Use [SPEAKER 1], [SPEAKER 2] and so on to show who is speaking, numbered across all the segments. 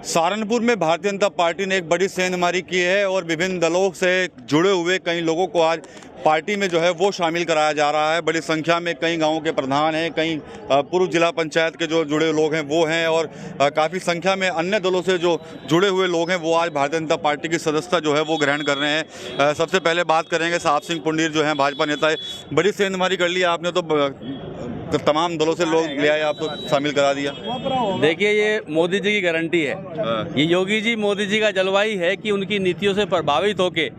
[SPEAKER 1] सहारनपुर में भारतीय जनता पार्टी ने एक बड़ी सेंधमारी की है और विभिन्न दलों से जुड़े हुए कई लोगों को आज पार्टी में जो है वो शामिल कराया जा रहा है। बड़ी संख्या में कई गांवों के प्रधान हैं, कई पूर्व जिला पंचायत के जो जुड़े लोग हैं वो हैं और काफ़ी संख्या में अन्य दलों से जो जुड़े हुए लोग हैं वो आज भारतीय जनता पार्टी की सदस्यता जो है वो ग्रहण कर रहे हैं। सबसे पहले बात करेंगे साहब सिंह पुंडीर जो हैं भाजपा नेता है। बड़ी सेंधमारी कर ली आपने, तो तमाम दलों से लोग ले आए, आपको शामिल करा दिया।
[SPEAKER 2] देखिए, ये मोदी जी की गारंटी है। ये योगी जी मोदी जी का जलवायु है कि उनकी नीतियों से प्रभावित होके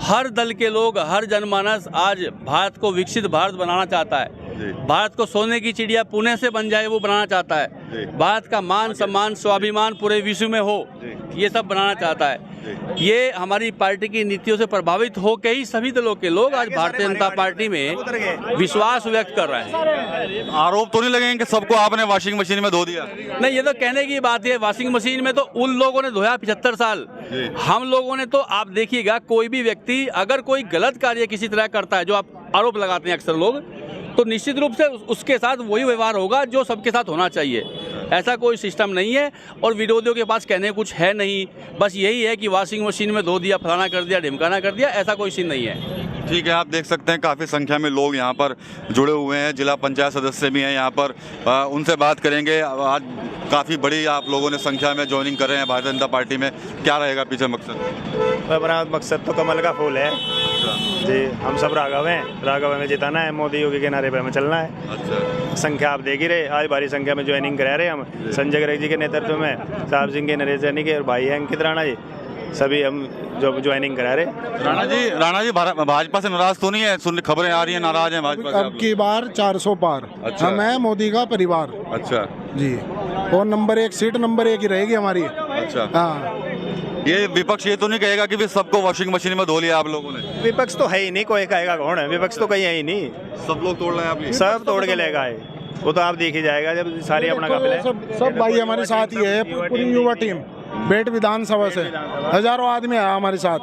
[SPEAKER 2] हर दल के लोग, हर जनमानस आज भारत को विकसित भारत बनाना चाहता है। भारत को सोने की चिड़िया पुणे से बन जाए वो बनाना चाहता है। भारत का मान सम्मान स्वाभिमान पूरे विश्व में हो, ये सब बनाना चाहता है। ये हमारी पार्टी की नीतियों से प्रभावित होकर ही सभी दलों के लोग आज भारतीय जनता पार्टी में विश्वास व्यक्त कर रहे हैं।
[SPEAKER 1] आरोप तो नहीं लगेंगे कि सबको आपने वॉशिंग मशीन में धो दिया?
[SPEAKER 2] नहीं, ये तो कहने की बात है। वॉशिंग मशीन में तो उन लोगों ने धोया 75 साल। हम लोगों ने तो, आप देखिएगा, कोई भी व्यक्ति अगर कोई गलत कार्य किसी तरह करता है, जो आप आरोप लगाते हैं अक्सर लोग, तो निश्चित रूप से उसके साथ वही व्यवहार होगा जो सबके साथ होना चाहिए। ऐसा कोई सिस्टम नहीं है और विरोधियों के पास कहने कुछ है नहीं। बस यही है कि वॉशिंग मशीन में धो दिया, फलाना कर दिया, ढिमकाना कर दिया, ऐसा कोई सीन नहीं है।
[SPEAKER 1] ठीक है, आप देख सकते हैं काफ़ी संख्या में लोग यहाँ पर जुड़े हुए हैं, जिला पंचायत सदस्य भी हैं यहाँ पर। उनसे बात करेंगे। आज काफ़ी बड़ी आप लोगों ने संख्या में ज्वाइनिंग कर रहे हैं भारतीय जनता पार्टी में, क्या रहेगा पीछे मकसद?
[SPEAKER 3] हमारा मकसद तो कमल का फूल है जी। हम सब राघव में जिताना है, मोदी योगी के नारे पे हमें चलना है।
[SPEAKER 1] अच्छा,
[SPEAKER 3] संख्या आप देख ही रहे, आज भारी संख्या में ज्वाइनिंग करा रहे हम। संजय गर्ग जी के नेतृत्व में, साहब सिंह के, नरेश सैनी के और भाई है अंकित राणा जी, सभी हम जो ज्वाइनिंग करा रहे।
[SPEAKER 1] राणा जी भाजपा से नाराज तो नहीं है? सुन खबरें आ रही हैं नाराज हैं भाजपा से।
[SPEAKER 4] अब की बार 400 पार।
[SPEAKER 1] अच्छा।
[SPEAKER 4] हम है मोदी का परिवार।
[SPEAKER 1] अच्छा
[SPEAKER 4] जी, और नंबर 1 सीट नंबर 1 ही रहेगी हमारी।
[SPEAKER 1] अच्छा,
[SPEAKER 4] हाँ।
[SPEAKER 1] ये विपक्ष ये तो नहीं कहेगा कि भी सबको वॉशिंग मशीन में धो लिया आप लोगों ने?
[SPEAKER 3] विपक्ष तो है ही नहीं, कोई कहेगा कौन है? विपक्ष तो कहीं है ही नहीं,
[SPEAKER 1] सब लोग तोड़ रहे हैं आप?
[SPEAKER 3] सब तोड़ के ले गए। वो तो आप देख ही जाएगा जब सारी अपना काबिल है।
[SPEAKER 4] सब भाई हमारे साथ ही है, पूरी युवा टीम बेट विधानसभा से हजारों आदमी है हमारे साथ,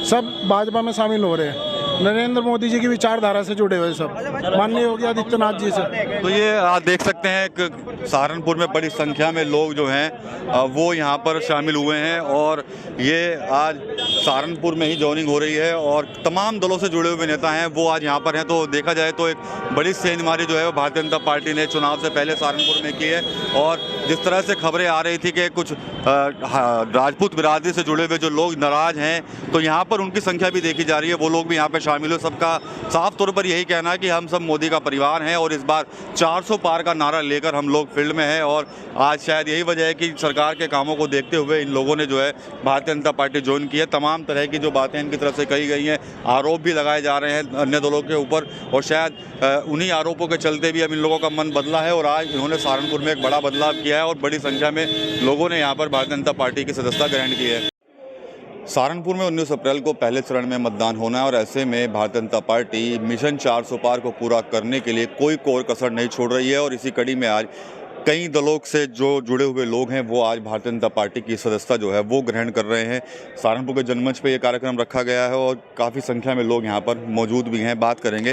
[SPEAKER 4] सब भाजपा में शामिल हो रहे हैं। नरेंद्र मोदी जी की विचारधारा से जुड़े हुए सब, माननीय योगी आदित्यनाथ जी से।
[SPEAKER 1] तो ये आप देख सकते हैं कि सहारनपुर में बड़ी संख्या में लोग जो हैं वो यहाँ पर शामिल हुए हैं और ये आज सहारनपुर में ही ज्वाइनिंग हो रही है और तमाम दलों से जुड़े हुए नेता हैं वो आज यहाँ पर हैं। तो देखा जाए तो एक बड़ी सेंधमारी जो है वो भारतीय जनता पार्टी ने चुनाव से पहले सहारनपुर में की है। और जिस तरह से खबरें आ रही थी कि कुछ राजपूत बिरादरी से जुड़े हुए जो लोग नाराज हैं, तो यहाँ पर उनकी संख्या भी देखी जा रही है, वो लोग भी यहाँ पर शामिल हो। सबका साफ तौर पर यही कहना है कि हम सब मोदी का परिवार हैं और इस बार 400 पार का नारा लेकर हम लोग फील्ड में हैं। और आज शायद यही वजह है कि सरकार के कामों को देखते हुए इन लोगों ने जो है भारतीय जनता पार्टी ज्वाइन की है। तमाम तरह की जो बातें इनकी तरफ से कही गई हैं, आरोप भी लगाए जा रहे हैं अन्य दलों के ऊपर और शायद उन्हीं आरोपों के चलते भी अब इन लोगों का मन बदला है और आज इन्होंने सहारनपुर में एक बड़ा बदलाव किया है और बड़ी संख्या में लोगों ने यहाँ पर भारतीय जनता पार्टी की सदस्यता ग्रहण की है। सहारनपुर में 19 अप्रैल को पहले चरण में मतदान होना है और ऐसे में भारतीय जनता पार्टी मिशन 400 पार को पूरा करने के लिए कोई कोर कसर नहीं छोड़ रही है और इसी कड़ी में आज कई दलों से जो जुड़े हुए लोग हैं वो आज भारतीय जनता पार्टी की सदस्यता जो है वो ग्रहण कर रहे हैं। सहारनपुर के जनमंच पे ये कार्यक्रम रखा गया है और काफ़ी संख्या में लोग यहाँ पर मौजूद भी हैं। बात करेंगे।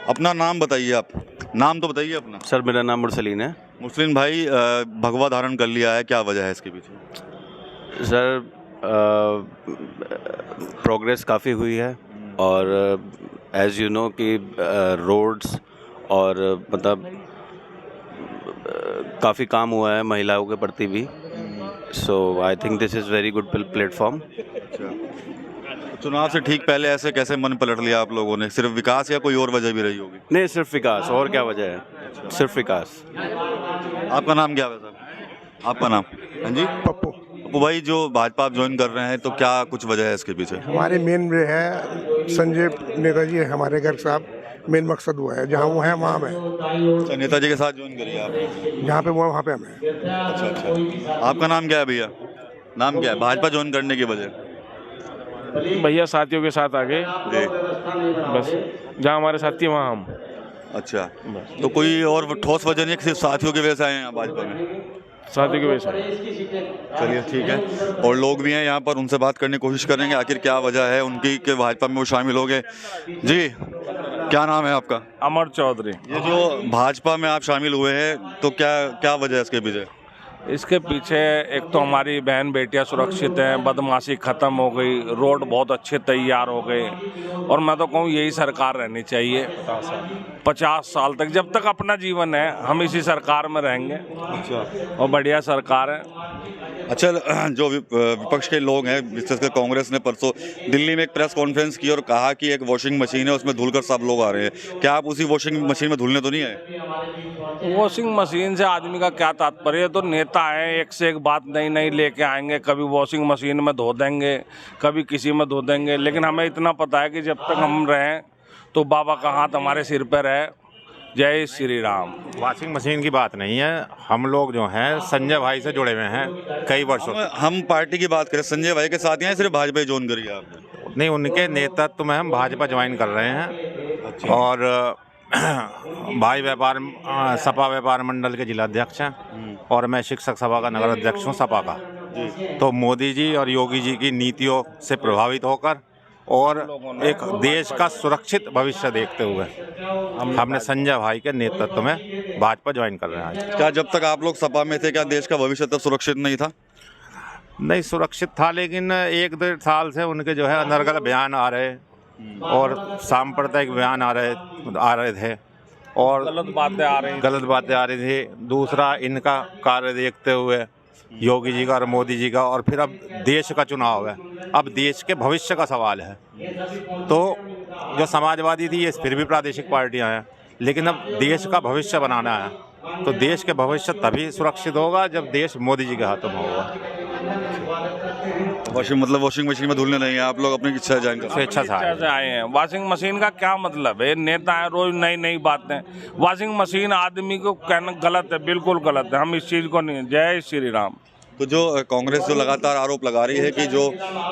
[SPEAKER 1] अपना नाम बताइए, आप नाम तो बताइए अपना।
[SPEAKER 5] सर, मेरा नाम मुरसलीन है।
[SPEAKER 1] मुरसलीन भाई, भगवा धारण कर लिया है, क्या वजह है इसके पीछे?
[SPEAKER 5] सर, प्रोग्रेस काफ़ी हुई है और एज़ यू नो कि रोड्स और मतलब काफ़ी काम हुआ है महिलाओं के प्रति भी। So I think this is very good platform.
[SPEAKER 1] चुनाव से ठीक पहले ऐसे कैसे मन पलट लिया आप लोगों ने? सिर्फ विकास या कोई और वजह भी रही होगी?
[SPEAKER 5] नहीं, सिर्फ विकास, और क्या वजह है? सिर्फ विकास।
[SPEAKER 1] आपका नाम क्या है साहब? आपका नाम? हाँ जी,
[SPEAKER 4] पप्पू।
[SPEAKER 1] पप्पू भाई, जो भाजपा आप ज्वाइन कर रहे हैं तो क्या कुछ वजह है इसके पीछे?
[SPEAKER 4] हमारे मेन है संजय नेताजी है हमारे घर साहब, मेन मकसद वो है, जहाँ वो है वहाँ में।
[SPEAKER 1] अच्छा, नेताजी के साथ ज्वाइन करिए आप?
[SPEAKER 4] जहाँ पे वो वहाँ पे हमें।
[SPEAKER 1] अच्छा अच्छा, आपका नाम क्या है भैया? नाम क्या है? भाजपा ज्वाइन करने की वजह?
[SPEAKER 6] भैया साथियों के साथ आ गए
[SPEAKER 1] जी,
[SPEAKER 6] बस, जहाँ हमारे साथी वहाँ हम।
[SPEAKER 1] अच्छा, तो कोई और ठोस वजह नहीं है, सिर्फ साथियों की वजह से आए हैं भाजपा में?
[SPEAKER 6] साथियों की वजह से।
[SPEAKER 1] चलिए ठीक है, और लोग भी हैं यहाँ पर, उनसे बात करने की कोशिश करेंगे आखिर क्या वजह है उनकी कि भाजपा में वो शामिल हो गए। जी, क्या नाम है आपका?
[SPEAKER 7] अमर चौधरी।
[SPEAKER 1] ये जो भाजपा में आप शामिल हुए हैं तो क्या क्या वजह है इसके पीछे?
[SPEAKER 6] इसके पीछे एक तो हमारी बहन बेटियां सुरक्षित हैं, बदमाशी ख़त्म हो गई, रोड बहुत अच्छे तैयार हो गए, और मैं तो कहूँ यही सरकार रहनी चाहिए 50 साल तक। जब तक अपना जीवन है हम इसी सरकार में रहेंगे।
[SPEAKER 1] अच्छा,
[SPEAKER 6] और बढ़िया सरकार है।
[SPEAKER 1] अच्छा, जो विपक्ष के लोग हैं, विशेषकर कांग्रेस ने परसों दिल्ली में एक प्रेस कॉन्फ्रेंस की और कहा कि एक वॉशिंग मशीन है, उसमें धुलकर सब लोग आ रहे हैं। क्या आप उसी वॉशिंग मशीन में धुलने तो नहीं आए?
[SPEAKER 6] वॉशिंग मशीन से आदमी का क्या तात्पर्य? तो नेता है, एक से एक बात नई नई लेके आएंगे, कभी वॉशिंग मशीन में धो देंगे, कभी किसी में धो देंगे, लेकिन हमें इतना पता है कि जब तक हम रहें तो बाबा का हाथ हमारे सिर पर है। जय श्री राम।
[SPEAKER 7] वॉशिंग मशीन की बात नहीं है, हम लोग जो हैं संजय भाई से जुड़े हुए हैं कई वर्षों से।
[SPEAKER 1] हम पार्टी की बात करें, संजय भाई के साथ या सिर्फ भाजपा ज्वाइन करी है आपने?
[SPEAKER 7] नहीं, उनके नेतृत्व में हम भाजपा ज्वाइन कर रहे हैं।
[SPEAKER 1] अच्छा।
[SPEAKER 7] और भाई व्यापार सपा व्यापार मंडल के जिलाध्यक्ष हैं और मैं शिक्षक सभा का नगर अध्यक्ष हूँ सपा का। तो मोदी जी और योगी जी की नीतियों से प्रभावित होकर और एक देश का सुरक्षित भविष्य देखते हुए हमने संजय भाई के नेतृत्व में भाजपा ज्वाइन कर रहे हैं।
[SPEAKER 1] क्या जब तक आप लोग सपा में थे, क्या देश का भविष्य तब सुरक्षित नहीं था?
[SPEAKER 7] नहीं, सुरक्षित था, लेकिन 1-1.5 साल से उनके जो है अनर्गल बयान आ रहे और सांप्रदायिक बयान आ रहे थे और
[SPEAKER 6] गलत बातें आ रही
[SPEAKER 7] थी। दूसरा, इनका कार्य देखते हुए योगी जी का और मोदी जी का, और फिर अब देश का चुनाव है, अब देश के भविष्य का सवाल है। तो जो समाजवादी थी ये फिर भी प्रादेशिक पार्टियां हैं, लेकिन अब देश का भविष्य बनाना है, तो देश के भविष्य तभी सुरक्षित होगा जब देश मोदी जी के हाथों में होगा।
[SPEAKER 1] वॉशिंग मशीन में धुलने नहीं है, आप लोग अपनी इच्छा जाएंगे?
[SPEAKER 7] स्वेच्छा से
[SPEAKER 6] आए हैं। वॉशिंग मशीन का क्या मतलब है? नेता है, रोज नई नई बातें। वॉशिंग मशीन आदमी को कहना गलत है, बिल्कुल गलत है, हम इस चीज़ को नहीं। जय श्री राम।
[SPEAKER 1] तो जो कांग्रेस जो लगातार आरोप लगा रही है कि जो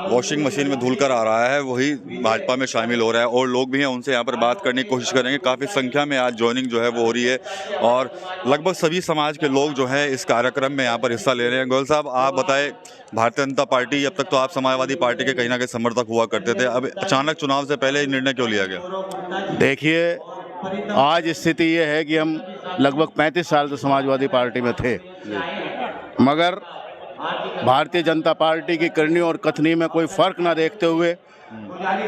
[SPEAKER 1] वॉशिंग मशीन में धुलकर आ रहा है वही भाजपा में शामिल हो रहा है, और लोग भी हैं, उनसे यहाँ पर बात करने की कोशिश करेंगे। काफ़ी संख्या में आज ज्वाइनिंग जो है वो हो रही है और लगभग सभी समाज के लोग जो हैं इस कार्यक्रम में यहाँ पर हिस्सा ले रहे हैं। गोयल साहब, आप बताएं, भारतीय जनता पार्टी, अब तक तो आप समाजवादी पार्टी के कहीं ना कहीं समर्थक हुआ करते थे, अब अचानक चुनाव से पहले ये निर्णय क्यों लिया गया?
[SPEAKER 8] देखिए, आज स्थिति ये है कि हम लगभग 35 साल से समाजवादी पार्टी में थे, मगर भारतीय जनता पार्टी की करनी और कथनी में कोई फ़र्क ना देखते हुए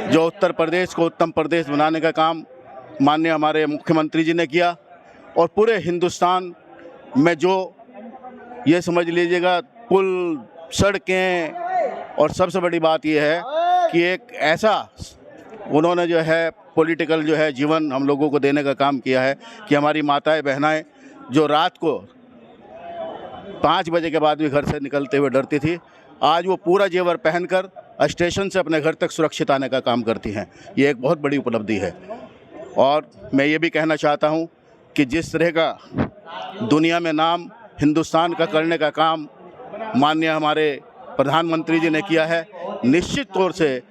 [SPEAKER 8] जो उत्तर प्रदेश को उत्तम प्रदेश बनाने का काम माननीय हमारे मुख्यमंत्री जी ने किया, और पूरे हिंदुस्तान में जो ये समझ लीजिएगा पुल, सड़कें, और सबसे बड़ी बात ये है कि एक ऐसा उन्होंने जो है पॉलिटिकल जो है जीवन हम लोगों को देने का काम किया है कि हमारी माताएं बहनाएं जो रात को 5 बजे के बाद भी घर से निकलते हुए डरती थी, आज वो पूरा जेवर पहनकर स्टेशन से अपने घर तक सुरक्षित आने का काम करती हैं। ये एक बहुत बड़ी उपलब्धि है। और मैं ये भी कहना चाहता हूँ कि जिस तरह का दुनिया में नाम हिंदुस्तान का करने का काम माननीय हमारे प्रधानमंत्री जी ने किया है, निश्चित तौर से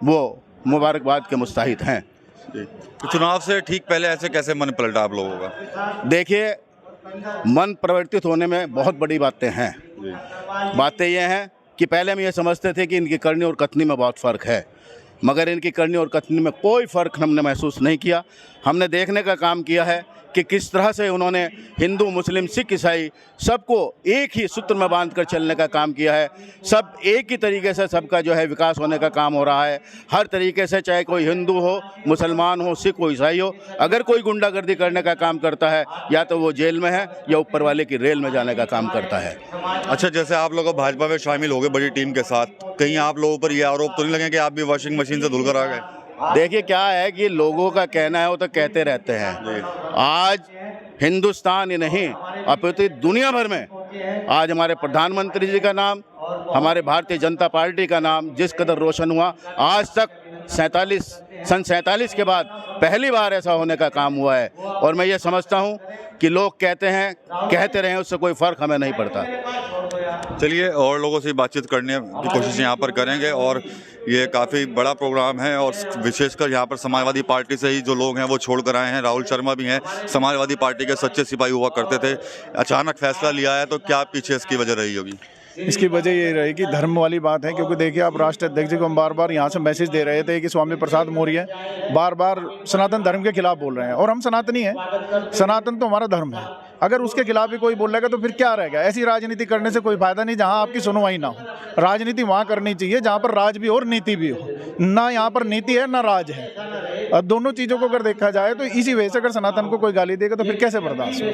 [SPEAKER 8] वो मुबारकबाद के मुस्ताहिक हैं।
[SPEAKER 1] तो चुनाव से ठीक पहले ऐसे कैसे मन पलटा आप लोगों का?
[SPEAKER 8] देखिए, मन परिवर्तित होने में बहुत बड़ी बातें हैं। बातें ये हैं कि पहले हम ये समझते थे कि इनकी करनी और कथनी में बहुत फ़र्क है, मगर इनकी करनी और कथनी में कोई फ़र्क हमने महसूस नहीं किया। हमने देखने का काम किया है कि किस तरह से उन्होंने हिंदू, मुस्लिम, सिख, ईसाई सबको एक ही सूत्र में बांध कर चलने का काम किया है। सब एक ही तरीके से सबका जो है विकास होने का काम हो रहा है। हर तरीके से, चाहे कोई हिंदू हो, मुसलमान हो, सिख हो, ईसाई हो, अगर कोई गुंडागर्दी करने का काम करता है या तो वो जेल में है या ऊपर वाले की रेल में जाने का काम करता है।
[SPEAKER 1] अच्छा, जैसे आप लोग भाजपा में शामिल हो गए बड़ी टीम के साथ, कहीं आप लोगों पर ये आरोप तो नहीं लगे कि आप भी वॉशिंग मशीन से धुलकर आ गए?
[SPEAKER 8] देखिए, क्या है कि लोगों का कहना है वो तो कहते रहते हैं। आज हिंदुस्तान ही नहीं अपितु दुनिया भर में आज हमारे प्रधानमंत्री जी का नाम, हमारे भारतीय जनता पार्टी का नाम जिस कदर रोशन हुआ, आज तक सन 47 के बाद पहली बार ऐसा होने का काम हुआ है। और मैं ये समझता हूँ कि लोग कहते रहे, उससे कोई फ़र्क हमें नहीं पड़ता।
[SPEAKER 1] चलिए, और लोगों से बातचीत करने की कोशिश यहाँ पर करेंगे, और ये काफ़ी बड़ा प्रोग्राम है और विशेषकर यहाँ पर समाजवादी पार्टी से ही जो लोग हैं वो छोड़ कर आए हैं। राहुल शर्मा भी हैं, समाजवादी पार्टी के सच्चे सिपाही हुआ करते थे, अचानक फैसला लिया है, तो क्या पीछे इसकी वजह रही होगी?
[SPEAKER 9] इसकी वजह ये रहेगी धर्म वाली बात है, क्योंकि देखिए आप राष्ट्रीय अध्यक्ष जी को हम बार बार यहाँ से मैसेज दे रहे थे कि स्वामी प्रसाद मौर्य बार बार सनातन धर्म के खिलाफ बोल रहे हैं, और हम सनातनी हैं, सनातन तो हमारा धर्म है। अगर उसके खिलाफ भी कोई बोलेगा तो फिर क्या रहेगा। ऐसी राजनीति करने से कोई फायदा नहीं जहां आपकी सुनवाई ना हो। राजनीति वहां करनी चाहिए जहां पर राज भी हो और नीति भी हो। ना यहाँ पर नीति है ना राज है। अब दोनों चीज़ों को अगर देखा जाए तो इसी वजह से अगर सनातन को कोई गाली देगा तो फिर कैसे बर्दाश्त हो।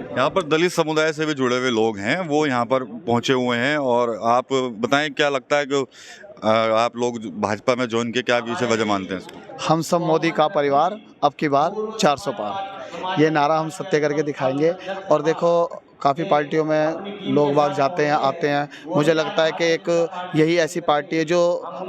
[SPEAKER 1] यहाँ पर दलित समुदाय से भी जुड़े हुए लोग हैं, वो यहाँ पर पहुँचे हुए हैं। और आप बताएं, क्या लगता है कि आप लोग भाजपा में ज्वाइन के क्या विषय वजह मानते हैं इसको?
[SPEAKER 10] हम सब मोदी का परिवार, अब की बार 400 पार, ये नारा हम सत्य करके दिखाएंगे। और देखो काफ़ी पार्टियों में लोग बाग जाते हैं आते हैं, मुझे लगता है कि एक यही ऐसी पार्टी है जो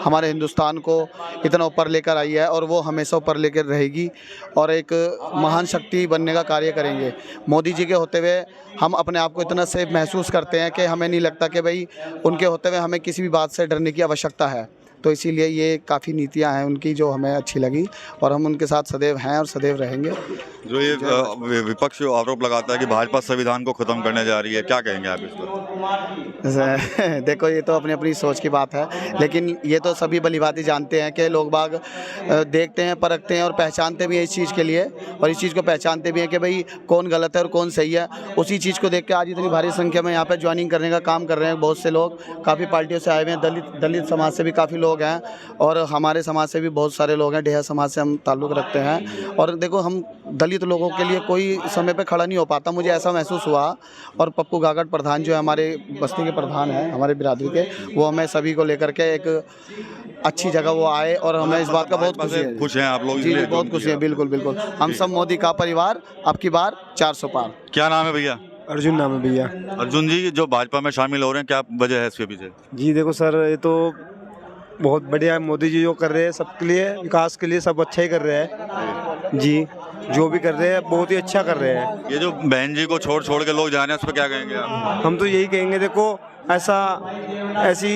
[SPEAKER 10] हमारे हिंदुस्तान को इतना ऊपर लेकर आई है और वो हमेशा ऊपर लेकर रहेगी और एक महान शक्ति बनने का कार्य करेंगे। मोदी जी के होते हुए हम अपने आप को इतना सेफ महसूस करते हैं कि हमें नहीं लगता कि भाई उनके होते हुए हमें किसी भी बात से डरने की आवश्यकता है। तो इसीलिए ये काफ़ी नीतियां हैं उनकी जो हमें अच्छी लगी और हम उनके साथ सदैव हैं और सदैव रहेंगे।
[SPEAKER 1] जो ये विपक्ष आरोप लगाता है कि भाजपा संविधान को ख़त्म करने जा रही है, क्या कहेंगे आप इस पर?
[SPEAKER 10] देखो ये तो अपनी अपनी सोच की बात है, लेकिन ये तो सभी भलीभांति जानते हैं कि लोग बाग देखते हैं, परखते हैं और पहचानते भी हैं इस चीज़ के लिए, और इस चीज़ को पहचानते भी हैं कि भाई कौन गलत है और कौन सही है। उसी चीज़ को देख के आज इतनी भारी संख्या में यहाँ पर ज्वाइनिंग करने का काम कर रहे हैं बहुत से लोग। काफ़ी पार्टियों से आए हुए हैं, दलित समाज से भी काफ़ी लोग हैं और हमारे समाज से भी बहुत सारे लोग हैं। डेहा समाज से हम ताल्लुक़ रखते हैं और देखो हम दलित लोगों के लिए कोई समय पे खड़ा नहीं हो पाता, मुझे ऐसा महसूस हुआ। और पप्पू गागड़ प्रधान जो है हमारे बस्ती के प्रधान हैं हमारे बिरादरी के, वो हमें सभी को लेकर के एक अच्छी जगह वो आए और हमें इस बात का बहुत खुशी है।
[SPEAKER 1] खुश हैं आप लोग?
[SPEAKER 10] जी बहुत खुशी है, बिल्कुल बिल्कुल। हम सब मोदी का परिवार, अब की बार 400 पार।
[SPEAKER 1] क्या नाम है भैया?
[SPEAKER 11] अर्जुन नाम है भैया।
[SPEAKER 1] अर्जुन जी, जो भाजपा में शामिल हो रहे हैं, क्या वजह है इसके पीछे?
[SPEAKER 11] जी देखो सर, ये तो बहुत बढ़िया है। मोदी जी जो कर रहे हैं सबके लिए, विकास के लिए सब अच्छा ही कर रहे हैं जी। जो भी कर रहे हैं बहुत ही अच्छा कर रहे हैं।
[SPEAKER 1] ये जो बहन जी को छोड़ के लोग जा रहे हैं, उस पर क्या कहेंगे आप?
[SPEAKER 11] हम तो यही कहेंगे, देखो ऐसी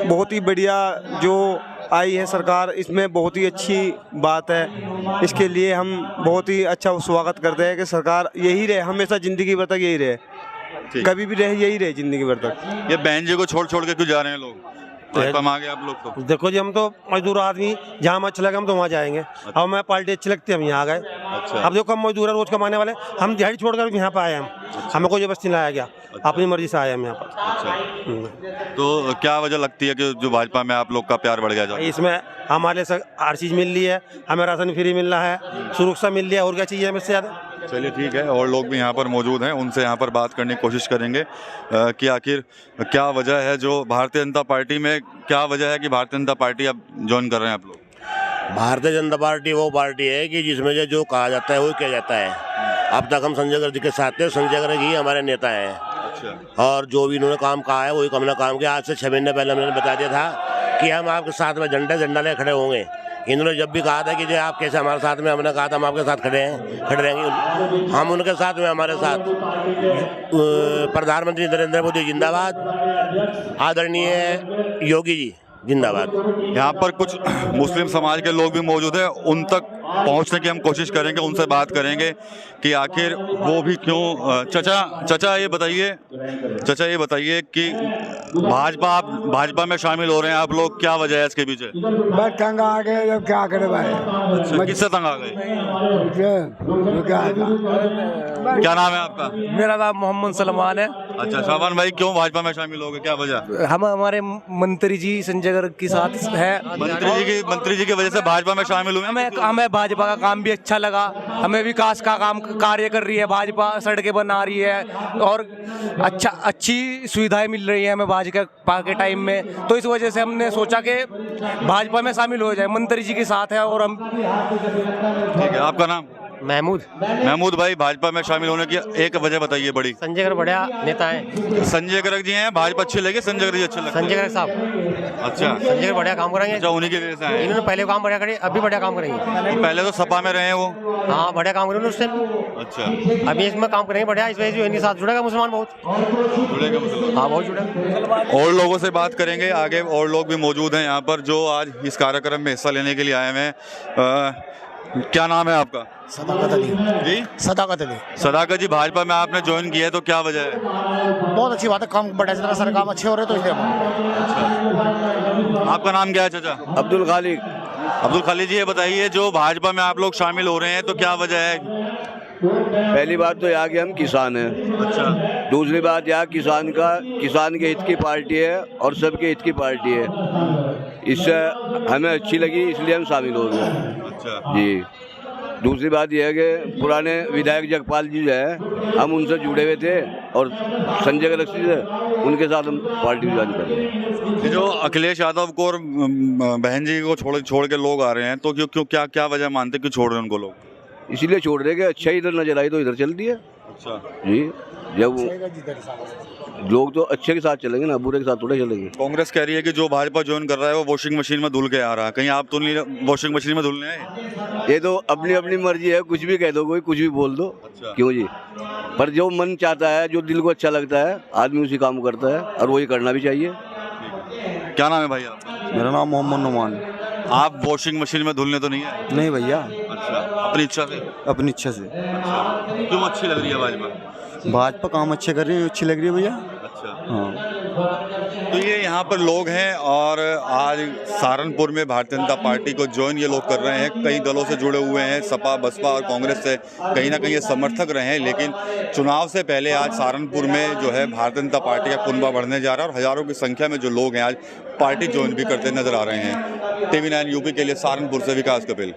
[SPEAKER 11] बहुत ही बढ़िया जो आई है सरकार, इसमें बहुत ही अच्छी बात है। इसके लिए हम बहुत ही अच्छा स्वागत करते हैं कि सरकार यही रहे हमेशा, ज़िंदगी भर तक यही रहे, कभी भी रहे, यही रहे ज़िंदगी भर तक।
[SPEAKER 1] ये बहन जी को छोड़ के क्यों जा रहे हैं लोग? भाजपा में आ गए आप लोग तो?
[SPEAKER 11] देखो जी, हम तो मजदूर आदमी, जहाँ हमें अच्छा लगा हम तो वहाँ जाएंगे। अब हमें पार्टी अच्छी लगती है, हम यहाँ आ गए।
[SPEAKER 1] अच्छा।
[SPEAKER 11] अब देखो हम मजदूर है, रोज कमाने वाले, हम दिहाड़ी छोड़कर यहाँ पे आए हम।
[SPEAKER 1] अच्छा।
[SPEAKER 11] हमें कोई जबरदस्ती लाया गया।
[SPEAKER 1] अच्छा।
[SPEAKER 11] अपनी मर्जी से आए हम यहाँ पर।
[SPEAKER 1] अच्छा। तो क्या वजह लगती है कि जो भाजपा में आप लोग का प्यार बढ़ गया?
[SPEAKER 11] इसमें हमारे से हर चीज़ मिल रही है, हमें राशन फ्री मिल रहा है, सुरक्षा मिल रही है, और क्या चाहिए हमें इससे ज़्यादा?
[SPEAKER 1] चलिए ठीक है, और लोग भी यहाँ पर मौजूद हैं, उनसे यहाँ पर बात करने की कोशिश करेंगे कि आखिर क्या वजह है जो भारतीय जनता पार्टी में, क्या वजह है कि भारतीय जनता पार्टी अब ज्वाइन कर रहे हैं आप लोग?
[SPEAKER 12] भारतीय जनता पार्टी वो पार्टी है कि जिसमें जो कहा जाता है वो किया जाता है। अब तक हम संजय गांधी के साथ थे, संजय गांधी ही हमारे नेता हैं।
[SPEAKER 1] अच्छा।
[SPEAKER 12] और जो भी इन्होंने काम कहा है वही हमने काम किया। आज से 6 महीने पहले हमने बता दिया था कि हम आपके साथ में झंडा ले खड़े होंगे। इन्होंने जब भी कहा था कि जो आप कैसे हमारे साथ में, हमने कहा था हम आपके साथ खड़े रहेंगे। हम उनके साथ में, हमारे साथ प्रधानमंत्री नरेंद्र मोदी जिंदाबाद, आदरणीय योगी जी जिंदाबाद।
[SPEAKER 1] यहाँ पर कुछ मुस्लिम समाज के लोग भी मौजूद हैं, उन तक पहुँचने की हम कोशिश करेंगे, उनसे बात करेंगे कि आखिर वो भी क्यों। चाचा ये बताइए कि भाजपा में शामिल हो रहे हैं आप लोग, क्या वजह है इसके पीछे?
[SPEAKER 13] बस तंग आ गए, जब क्या करे भाई।
[SPEAKER 1] अच्छा, किससे तंग आ गए? क्या नाम है आपका?
[SPEAKER 14] मेरा नाम मोहम्मद सलमान है।
[SPEAKER 1] अच्छा सलमान भाई, क्यों भाजपा में शामिल हो गए, क्या वजह?
[SPEAKER 14] हम हमारे मंत्री जी संजय गर्ग के साथ है।
[SPEAKER 1] मंत्री जी की वजह से भाजपा में शामिल हुए?
[SPEAKER 14] हमें भाजपा का काम भी अच्छा लगा, हमें विकास का काम कार्य कर रही है भाजपा, सड़कें बना रही है और अच्छी सुविधाएं मिल रही है हमें भाजपा के टाइम में। तो इस वजह से हमने सोचा कि भाजपा में शामिल हो जाए, मंत्री जी के साथ है। और हम
[SPEAKER 1] ठीक है, आपका नाम? महमूद भाई, भाजपा में शामिल होने की एक वजह बताइए बड़ी।
[SPEAKER 14] संजय गर्ग बढ़िया नेता है।
[SPEAKER 1] संजय गर्ग जी हैं, भाजपा अच्छी लगी? संजय गर्ग जी अच्छे लगे?
[SPEAKER 14] संजय गर्ग साहब
[SPEAKER 1] अच्छा,
[SPEAKER 14] संजय गर्ग बढ़िया काम करेंगे।
[SPEAKER 1] अच्छा, उन्हीं की वजह से आए?
[SPEAKER 14] इन्होंने पहले काम बढ़िया करे, अभी बढ़िया काम करेंगे।
[SPEAKER 1] पहले तो सपा में रहे हैं वो।
[SPEAKER 14] हाँ, बढ़िया काम करेंगे उससे।
[SPEAKER 1] अच्छा,
[SPEAKER 14] अभी इसमें काम करेंगे बढ़िया, इस वजह से इन्हीं साथ जुड़ेगा मुसलमान, बहुत
[SPEAKER 1] जुड़ेगा मुसलमान।
[SPEAKER 14] हाँ, बहुत जुड़ेगा।
[SPEAKER 1] और लोगों से बात करेंगे आगे, और लोग भी मौजूद हैं यहाँ पर जो आज इस कार्यक्रम में हिस्सा लेने के लिए आए हैं। क्या नाम है आपका?
[SPEAKER 10] सदाकत अली
[SPEAKER 1] जी।
[SPEAKER 10] सदाकत अली।
[SPEAKER 1] सदाकत जी, भाजपा में आपने ज्वाइन किया है तो क्या वजह है?
[SPEAKER 10] बहुत अच्छी बात है, काम बढ़िया से सारे काम अच्छे हो रहे तो इसलिए।
[SPEAKER 1] अच्छा, आपका नाम क्या है चाचा?
[SPEAKER 15] अब्दुल खालिक।
[SPEAKER 1] अब्दुल खालिक जी, ये बताइए जो भाजपा में आप लोग शामिल हो रहे हैं तो क्या वजह है?
[SPEAKER 15] पहली बात तो यहाँ के हम किसान हैं।
[SPEAKER 1] अच्छा।
[SPEAKER 15] दूसरी बात यहाँ किसान के हित की पार्टी है और सबके हित की पार्टी है। इससे हमें अच्छी लगी, इसलिए हम शामिल हो गए।
[SPEAKER 1] अच्छा
[SPEAKER 15] जी। दूसरी बात यह है कि पुराने विधायक जगपाल जी जो है, हम उनसे जुड़े हुए थे और संजय रक्षी से उनके साथ हम पार्टी ज्वाइन कर रहे हैं।
[SPEAKER 1] ये जो अखिलेश यादव को और बहन जी को छोड़ के लोग आ रहे हैं, तो क्यों क्या वजह मानते हैं कि छोड़ रहे हैं उनको लोग?
[SPEAKER 15] इसीलिए छोड़ रहे कि अच्छा इधर नजर आई तो इधर चलती है।
[SPEAKER 1] अच्छा
[SPEAKER 15] जी। जब लोग तो अच्छे के साथ चलेंगे ना, बुरे के साथ थोड़े चलेंगे।
[SPEAKER 1] कांग्रेस कह रही है कि जो भाजपा ज्वाइन कर रहा है वो वॉशिंग मशीन में धुल के आ रहा है, कहीं आप तो नहीं वॉशिंग मशीन में धुलने आए?
[SPEAKER 15] ये तो अपनी अपनी मर्जी है, कुछ भी कह दो, कोई कुछ भी बोल दो।
[SPEAKER 1] अच्छा।
[SPEAKER 15] क्यों जी? पर जो मन चाहता है, जो दिल को अच्छा लगता है, आदमी उसी काम करता है और वही करना भी चाहिए।
[SPEAKER 1] क्या नाम है भाई आपका?
[SPEAKER 16] मेरा नाम मोहम्मद नुमान।
[SPEAKER 1] आप वॉशिंग मशीन में धुलने तो नहीं आए?
[SPEAKER 16] नहीं भैया।
[SPEAKER 1] अच्छा, अपनी इच्छा से?
[SPEAKER 16] अपनी इच्छा से।
[SPEAKER 1] अच्छा, क्यों अच्छी लग रही है भाजपा?
[SPEAKER 16] भाजपा काम अच्छे कर रही है, अच्छी लग रही है भैया।
[SPEAKER 1] अच्छा
[SPEAKER 16] हाँ।
[SPEAKER 1] तो ये यहाँ पर लोग हैं और आज सहारनपुर में भारतीय जनता पार्टी को ज्वाइन ये लोग कर रहे हैं। कई दलों से जुड़े हुए हैं, सपा बसपा और कांग्रेस से कहीं ना कहीं ये समर्थक रहे हैं, लेकिन चुनाव से पहले आज सहारनपुर में जो है भारतीय जनता पार्टी का कुनबा बढ़ने जा रहा है और हजारों की संख्या में जो लोग हैं आज पार्टी ज्वाइन भी करते नजर आ रहे हैं। TV9 यूपी के लिए सहारनपुर से विकास कपिल।